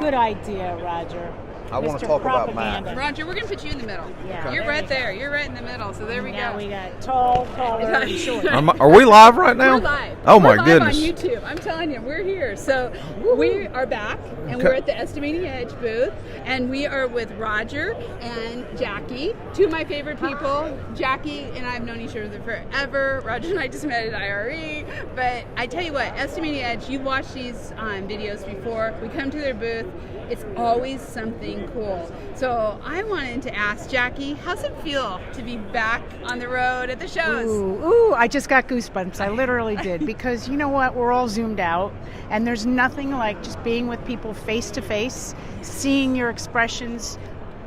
Good idea, Roger. I want to Mr. talk about Propaganda. Matt. Roger, we're going to put you in the middle. Yeah, You're right there. You're right in the middle. So there we Now go. we got tall, taller, and short. Are we live right now? We're live. Oh We're my live goodness. on YouTube. I'm telling you, we're here. So we are back, and Okay. we're at the Estimating Edge booth, and we are with Roger and Jackie, two of my favorite people. Jackie and I have known each other forever. Roger and I just met at IRE. But I tell you what, Estimating Edge, you've watched these videos before. We come to their booth. It's always something cool. So I wanted to ask Jackie, how's it feel to be back on the road at the shows? Ooh, I just got goosebumps. I literally did. Because you know what? We're all zoomed out. And there's nothing like just being with people face to face, seeing your expressions,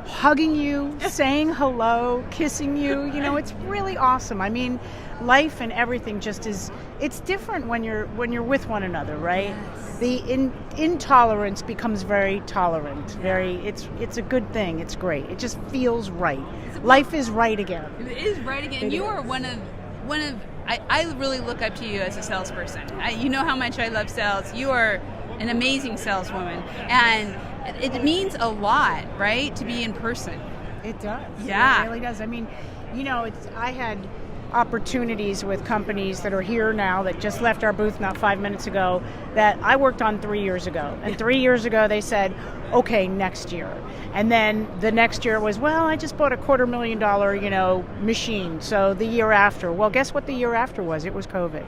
hugging you, saying hello, kissing you. You know, it's really awesome. I mean, life and everything just is, it's different when you're with one another, right? Yes. The intolerance becomes very tolerant. It's a good thing. It's great. It just feels right. Life is right again. It is right again. You are one of I really look up to you as a salesperson. You know how much I love sales. You are an amazing saleswoman, and it means a lot, right, to be in person. It does. Yeah. It really does. I mean, you know, I had opportunities with companies that are here now that just left our booth not 5 minutes ago that I worked on 3 years ago. And 3 years ago they said, okay, next year. And then the next year was, well, I just bought a $250,000, machine. So the year after, well, guess what the year after was? It was COVID.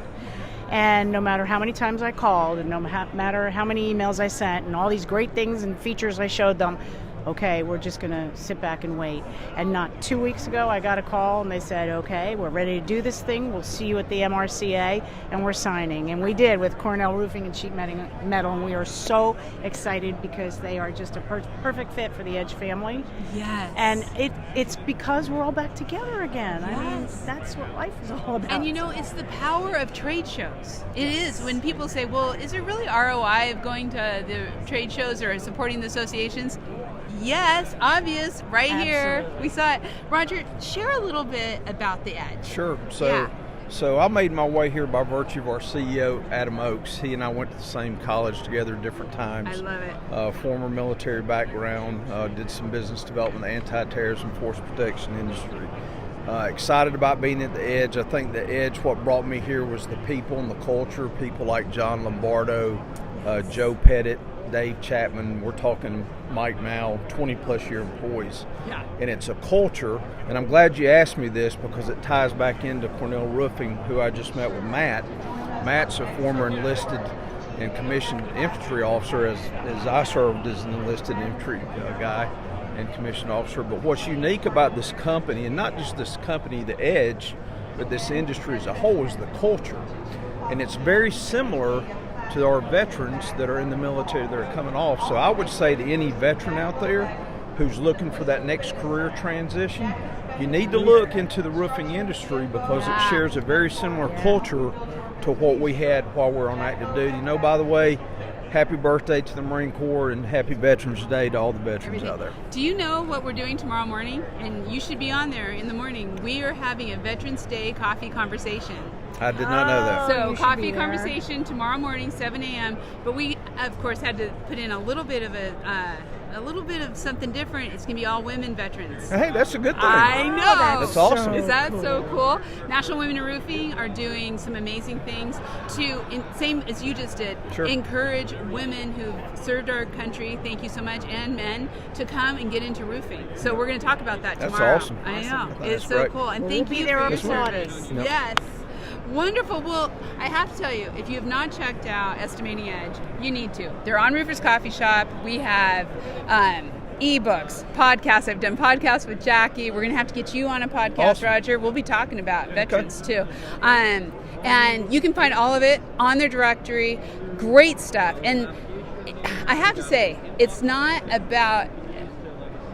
And no matter how many times I called and no matter how many emails I sent and all these great things and features I showed them, okay, we're just going to sit back and wait. And not 2 weeks ago, I got a call and they said, okay, we're ready to do this thing. We'll see you at the MRCA, and we're signing. And we did with Cornell Roofing and Sheet Metal, and we are so excited because they are just a perfect fit for the Edge family. Yes. And it's because we're all back together again. Yes. I mean, that's what life is all about. And you know, it's the power of trade shows. It is. When people say, well, is there really ROI of going to the trade shows or supporting the associations? Yes, obvious, right here. Absolutely. We saw it. Roger, share a little bit about the Edge. Sure. Yeah. So I made my way here by virtue of our CEO, Adam Oakes. He and I went to the same college together at different times. I love it. Former military background, did some business development in the anti-terrorism force protection industry. Excited about being at the Edge. I think the Edge, what brought me here was the people and the culture. People like John Lombardo, Joe Pettit, Dave Chapman, we're talking Mike Mao, 20-plus year employees. Yeah. And it's a culture, and I'm glad you asked me this because it ties back into Cornell Roofing, who I just met with Matt. Matt's a former enlisted and commissioned infantry officer, as I served as an enlisted infantry guy and commissioned officer. But what's unique about this company, and not just this company, the Edge, but this industry as a whole, is the culture. And it's very similar to our veterans that are in the military that are coming off. So I would say to any veteran out there who's looking for that next career transition, you need to look into the roofing industry because it shares a very similar culture to what we had while we were on active duty. By the way, happy birthday to the Marine Corps and happy Veterans Day to all the veterans out there. Do you know what we're doing tomorrow morning? And you should be on there in the morning. We are having a Veterans Day coffee conversation. I did not know that. So you should coffee be there. conversation tomorrow morning, 7 a.m. But we, of course, had to put in a little bit of something different. It's going to be all women veterans. Hey, that's a good thing. I know. That's awesome. Is that so cool? National Women in Roofing are doing some amazing things to, same as you just did, Sure. encourage women who've served our country, thank you so much, and men, to come and get into roofing. So we're going to talk about that That's tomorrow. awesome. I know. That's It's so great. cool. And We'll thank be you there for on your Saturday. service. Yep. Yes. Wonderful. Well, I have to tell you, if you have not checked out Estimating Edge, you need to. They're on Roofers Coffee Shop. We have ebooks, podcasts. I've done podcasts with Jackie. We're going to have to get you on a podcast, Awesome. Roger. We'll be talking about veterans too. And you can find all of it on their directory. Great stuff. And I have to say, it's not about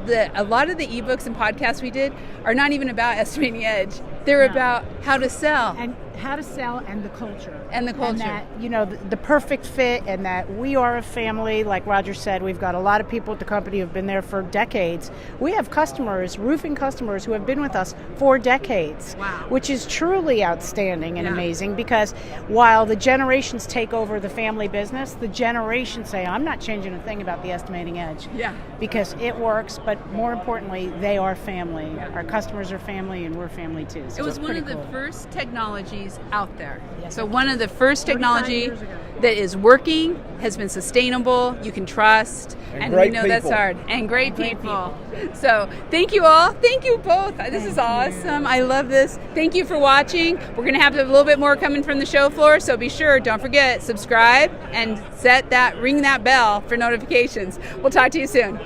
a lot of the ebooks and podcasts we did are not even about Estimating Edge. They're about how to sell. how to sell and the culture. And the culture. And that, you know, the perfect fit, and that we are a family. Like Roger said, we've got a lot of people at the company who have been there for decades. We have customers, roofing customers, who have been with us for decades. Wow. Which is truly outstanding and amazing, because while the generations take over the family business, the generations say, I'm not changing a thing about the estimating edge. Yeah. Because it works, but more importantly, they are family. Our customers are family, and we're family too. So It was it's one of pretty the cool. first technologies out there. Yes. So one of the first 35 technology years ago. that is working, has been sustainable, you can trust, And and we great know that's people. hard. And great people. So thank you all. Thank you both. This is awesome. I love this. Thank you for watching. We're going to have a little bit more coming from the show floor, so be sure, don't forget, subscribe and ring that bell for notifications. We'll talk to you soon.